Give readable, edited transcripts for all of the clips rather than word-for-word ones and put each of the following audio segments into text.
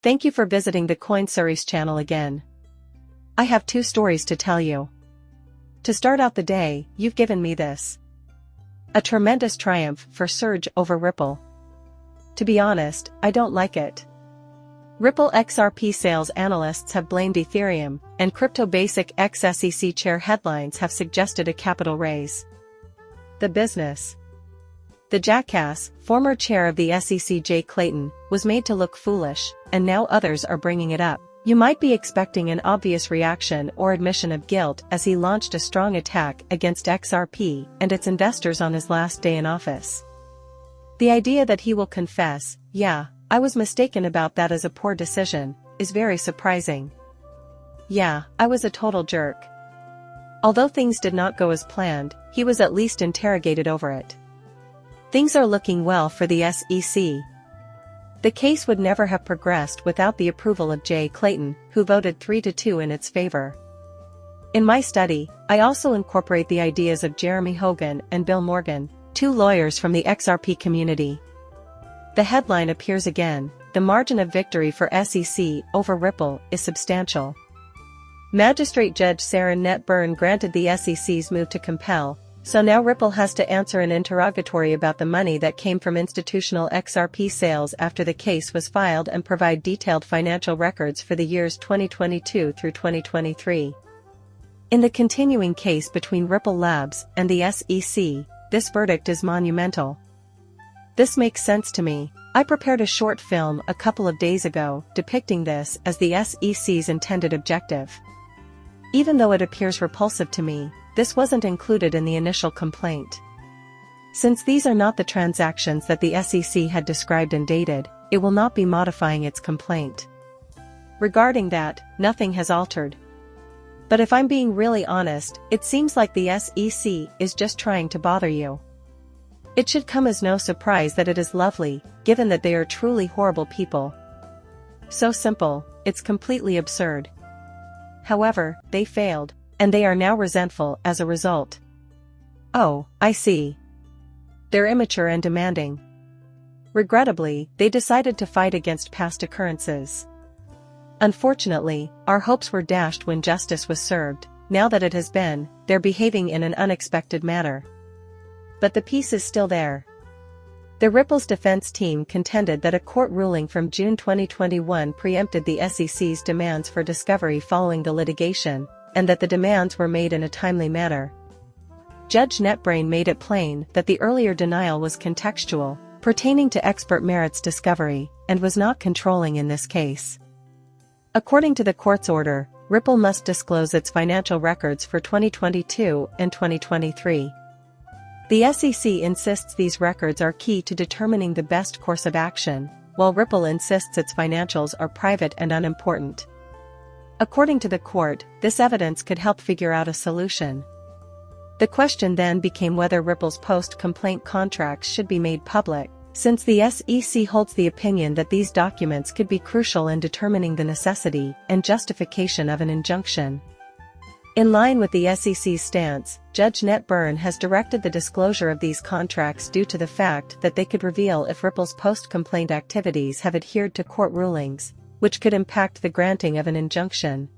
Thank you for visiting the CoinSeries channel again. I have 2 stories to tell you. To start out the day, you've given me this. A tremendous triumph for Surge over Ripple. To be honest, I don't like it. Ripple XRP sales analysts have blamed Ethereum, and crypto basic XSEC chair headlines have suggested a capital raise. The business. The jackass, former chair of the SEC Jay Clayton, was made to look foolish, and now others are bringing it up. You might be expecting an obvious reaction or admission of guilt as he launched a strong attack against XRP and its investors on his last day in office. The idea that he will confess, "Yeah, I was mistaken about that as a poor decision," is very surprising. "Yeah, I was a total jerk." Although things did not go as planned, he was at least interrogated over it. Things are looking well for the SEC. The case would never have progressed without the approval of Jay Clayton, who voted 3-2 in its favor. In my study, I also incorporate the ideas of Jeremy Hogan and Bill Morgan, 2 lawyers from the XRP community. The headline appears again: "The margin of victory for SEC over Ripple is substantial." Magistrate Judge Sarah Net Byrne granted the SEC's move to compel, so now Ripple has to answer an interrogatory about the money that came from institutional XRP sales after the case was filed and provide detailed financial records for the years 2022 through 2023. In the continuing case between Ripple Labs and the SEC, this verdict is monumental. This makes sense to me. I prepared a short film a couple of days ago depicting this as the SEC's intended objective. Even though it appears repulsive to me, this wasn't included in the initial complaint. Since these are not the transactions that the SEC had described and dated, it will not be modifying its complaint. Regarding that, nothing has altered. But if I'm being really honest, it seems like the SEC is just trying to bother you. It should come as no surprise that it is lovely, given that they are truly horrible people. So simple, it's completely absurd. However, they failed, and they are now resentful as a result. Oh, I see. They're immature and demanding. Regrettably, they decided to fight against past occurrences. Unfortunately, our hopes were dashed when justice was served. Now that it has been, they're behaving in an unexpected manner. But the piece is still there. The Ripple's defense team contended that a court ruling from June 2021 preempted the SEC's demands for discovery following the litigation, and that the demands were made in a timely manner. Judge NetBrain made it plain that the earlier denial was contextual, pertaining to expert merits discovery, and was not controlling in this case. According to the court's order, Ripple must disclose its financial records for 2022 and 2023. The SEC insists these records are key to determining the best course of action, while Ripple insists its financials are private and unimportant. According to the court, this evidence could help figure out a solution. The question then became whether Ripple's post-complaint contracts should be made public, since the SEC holds the opinion that these documents could be crucial in determining the necessity and justification of an injunction. In line with the SEC's stance, Judge Net Byrne has directed the disclosure of these contracts due to the fact that they could reveal if Ripple's post-complaint activities have adhered to court rulings, which could impact the granting of an injunction.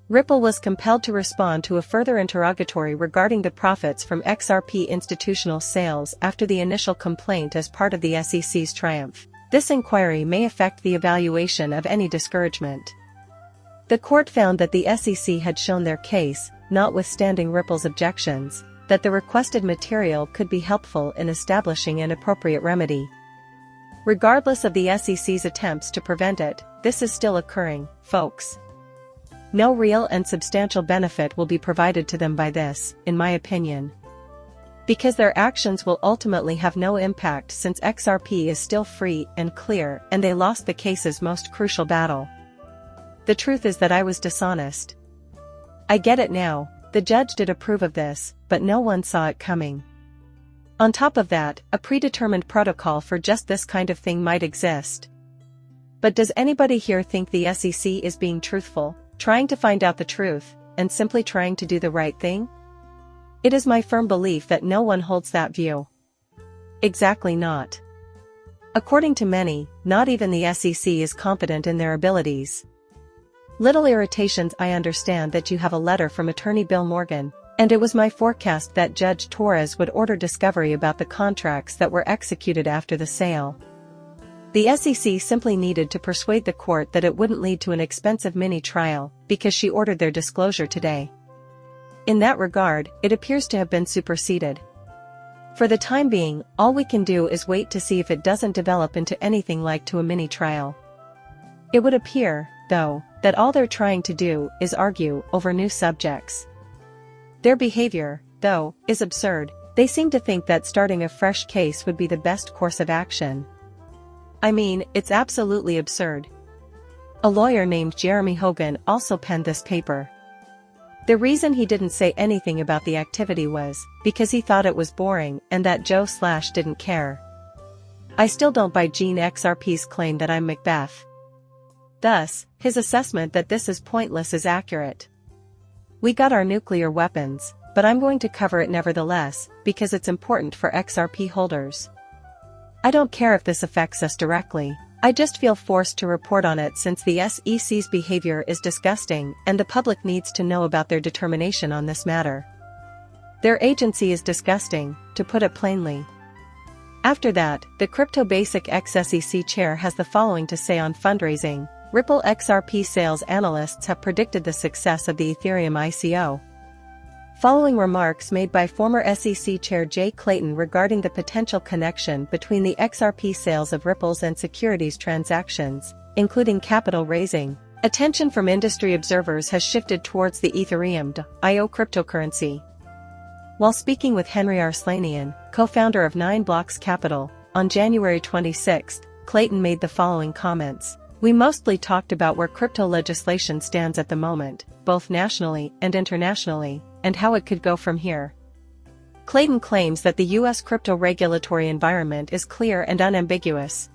Ripple was compelled to respond to a further interrogatory regarding the profits from XRP institutional sales after the initial complaint as part of the SEC's triumph. This inquiry may affect the evaluation of any discouragement. The court found that the SEC had shown their case, notwithstanding Ripple's objections, that the requested material could be helpful in establishing an appropriate remedy. Regardless of the SEC's attempts to prevent it, this is still occurring, folks. No real and substantial benefit will be provided to them by this, in my opinion. Because their actions will ultimately have no impact since XRP is still free and clear and they lost the case's most crucial battle. The truth is that I was dishonest. I get it now, the judge did approve of this, but no one saw it coming. On top of that, a predetermined protocol for just this kind of thing might exist. But does anybody here think the SEC is being truthful, trying to find out the truth, and simply trying to do the right thing? It is my firm belief that no one holds that view. Exactly not. According to many, not even the SEC is confident in their abilities. Little irritations. I understand that you have a letter from attorney Bill Morgan, and it was my forecast that Judge Torres would order discovery about the contracts that were executed after the sale. The SEC simply needed to persuade the court that it wouldn't lead to an expensive mini-trial, because she ordered their disclosure today. In that regard, it appears to have been superseded. For the time being, all we can do is wait to see if it doesn't develop into anything like to a mini-trial. It would appear, though, that all they're trying to do is argue over new subjects. Their behavior, though, is absurd. They seem to think that starting a fresh case would be the best course of action. I mean, it's absolutely absurd. A lawyer named Jeremy Hogan also penned this paper. The reason he didn't say anything about the activity was because he thought it was boring and that Joe Slash didn't care. I still don't buy Gene XRP's claim that I'm Macbeth. Thus, his assessment that this is pointless is accurate. We got our nuclear weapons, but I'm going to cover it nevertheless, because it's important for XRP holders. I don't care if this affects us directly, I just feel forced to report on it since the SEC's behavior is disgusting and the public needs to know about their determination on this matter. Their agency is disgusting, to put it plainly. After that, the Crypto Basic ex-SEC chair has the following to say on fundraising. Ripple XRP sales analysts have predicted the success of the Ethereum ICO. Following remarks made by former SEC Chair Jay Clayton regarding the potential connection between the XRP sales of Ripple's and securities transactions, including capital raising, attention from industry observers has shifted towards the Ethereum.io cryptocurrency. While speaking with Henry Arslanian, co-founder of 9 Blocks Capital, on January 26, Clayton made the following comments. We mostly talked about where crypto legislation stands at the moment, both nationally and internationally, and how it could go from here. Clayton claims that the U.S. crypto regulatory environment is clear and unambiguous.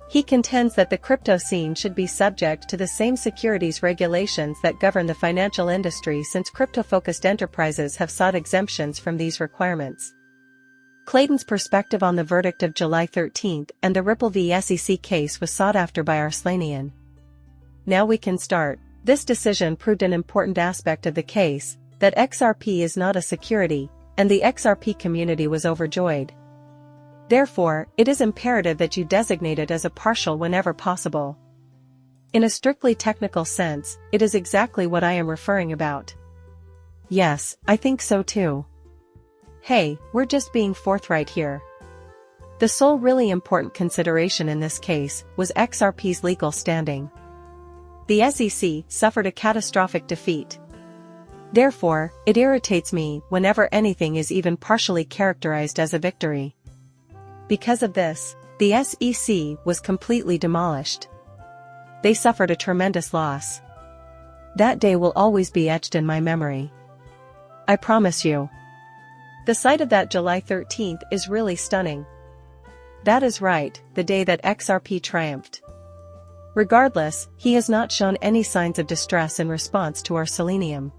He contends that the crypto scene should be subject to the same securities regulations that govern the financial industry since crypto-focused enterprises have sought exemptions from these requirements. Clayton's perspective on the verdict of July 13 and the Ripple v. SEC case was sought after by Arslanian. Now we can start. This decision proved an important aspect of the case, that XRP is not a security, and the XRP community was overjoyed. Therefore, it is imperative that you designate it as a partial whenever possible. In a strictly technical sense, it is exactly what I am referring about. Yes, I think so too. Hey, we're just being forthright here. The sole really important consideration in this case was XRP's legal standing. The SEC suffered a catastrophic defeat. Therefore, it irritates me whenever anything is even partially characterized as a victory. Because of this, the SEC was completely demolished. They suffered a tremendous loss. That day will always be etched in my memory. I promise you. The sight of that July 13th is really stunning. That is right, the day that XRP triumphed. Regardless, he has not shown any signs of distress in response to our selenium.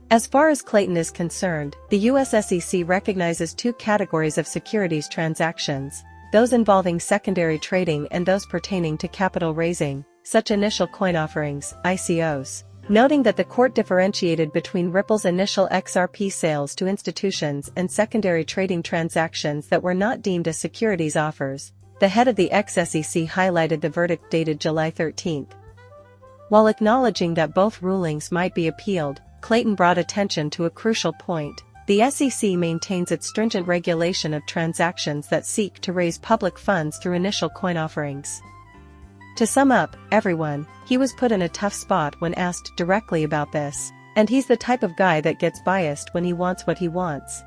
As far as Clayton is concerned, the US SEC recognizes 2 categories of securities transactions, those involving secondary trading and those pertaining to capital raising, such initial coin offerings, ICOs. Noting that the court differentiated between Ripple's initial XRP sales to institutions and secondary trading transactions that were not deemed as securities offers, the head of the ex-SEC highlighted the verdict dated July 13. While acknowledging that both rulings might be appealed, Clayton brought attention to a crucial point. The SEC maintains its stringent regulation of transactions that seek to raise public funds through initial coin offerings. To sum up, everyone, he was put in a tough spot when asked directly about this, and he's the type of guy that gets biased when he wants what he wants.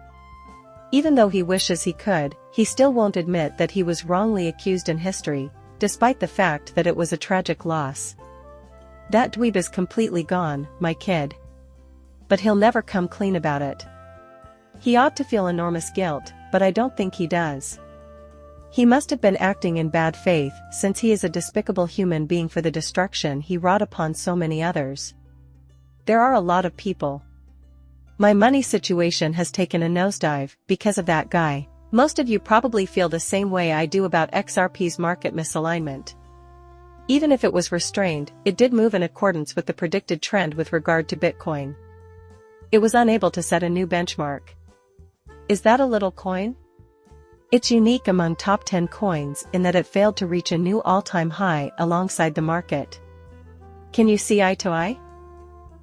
Even though he wishes he could, he still won't admit that he was wrongly accused in history, despite the fact that it was a tragic loss. That dweeb is completely gone, my kid. But he'll never come clean about it. He ought to feel enormous guilt, but I don't think he does. He must have been acting in bad faith, since he is a despicable human being for the destruction he wrought upon so many others. There are a lot of people. My money situation has taken a nosedive because of that guy. Most of you probably feel the same way I do about XRP's market misalignment. Even if it was restrained, it did move in accordance with the predicted trend with regard to Bitcoin. It was unable to set a new benchmark. Is that a little coin? It's unique among top 10 coins in that it failed to reach a new all-time high alongside the market. Can you see eye to eye?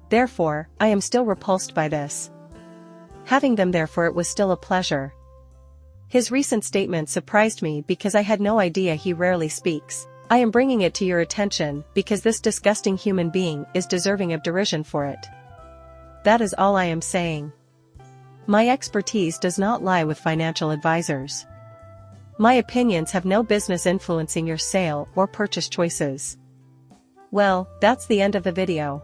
Therefore, I am still repulsed by this. Having them therefore it was still a pleasure. His recent statement surprised me because I had no idea he rarely speaks. I am bringing it to your attention because this disgusting human being is deserving of derision for it. That is all I am saying. My expertise does not lie with financial advisors. My opinions have no business influencing your sale or purchase choices. Well, that's the end of the video.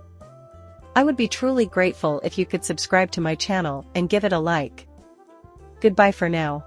I would be truly grateful if you could subscribe to my channel and give it a like. Goodbye for now.